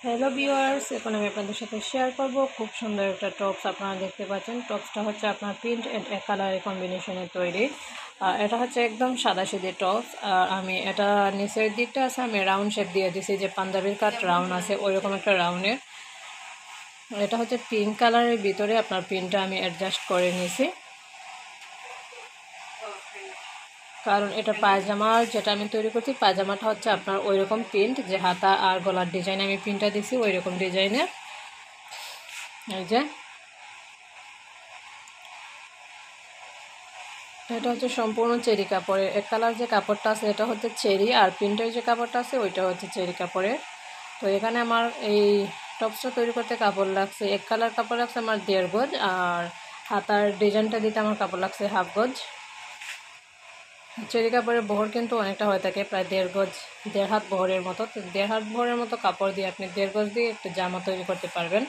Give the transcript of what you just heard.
Hello viewers, এখন আমি আপনাদের সাথে শেয়ার করব খুব সুন্দর একটা টপস। আপনারা দেখতে পাচ্ছেন টপসটা হচ্ছে আপনার প্রিন্ট অ্যান্ড এক কালারের কম্বিনেশনে তৈরি। এটা হচ্ছে একদম সাদাসিধে টপস। আর আমি এটা নিচের দিকটা আছে আমি রাউন্ড শেপ দিয়ে দিছি, যে পাঞ্জাবির কাট রাউন্ড আছে ওইরকম একটা রাউন্ডের। এটা হচ্ছে পিঙ্ক কালারের ভিতরে আপনার প্রিন্টটা আমি অ্যাডজাস্ট করে নিয়েছি, কারণ এটা পায়জামা যেটা আমি তৈরি করছি পায়জামাটা হচ্ছে আপনার ওই রকম প্রিন্ট, যে হাতা আর গলার ডিজাইনে আমি প্রিন্টটা দিছি ওই রকম ডিজাইনের। এই যে এটা হচ্ছে সম্পূর্ণ চেরি কাপড়ের। এক কালার যে কাপড়টা আছে এটা হচ্ছে চেরি, আর প্রিন্টের যে কাপড়টা আছে ওইটা হচ্ছে চেরি কাপড়ের। তো এখানে আমার এই টপসটা তৈরি করতে কাপড় লাগছে, এক কালার কাপড় লাগছে আমার 1.5 গজ, আর হাতার ডিজাইনটা দিতে আমার কাপড় লাগছে 1/2 গজ। চেরি কাপড়ের বহর কিন্তু অনেকটা হয়ে থাকে, প্রায় 1.5 গজ, 1.5 হাত বহরের মতো। তো 1.5 হাত বহরের মতো কাপড় দিয়ে আপনি 1.5 গজ দিয়ে একটা জামা তৈরি করতে পারবেন।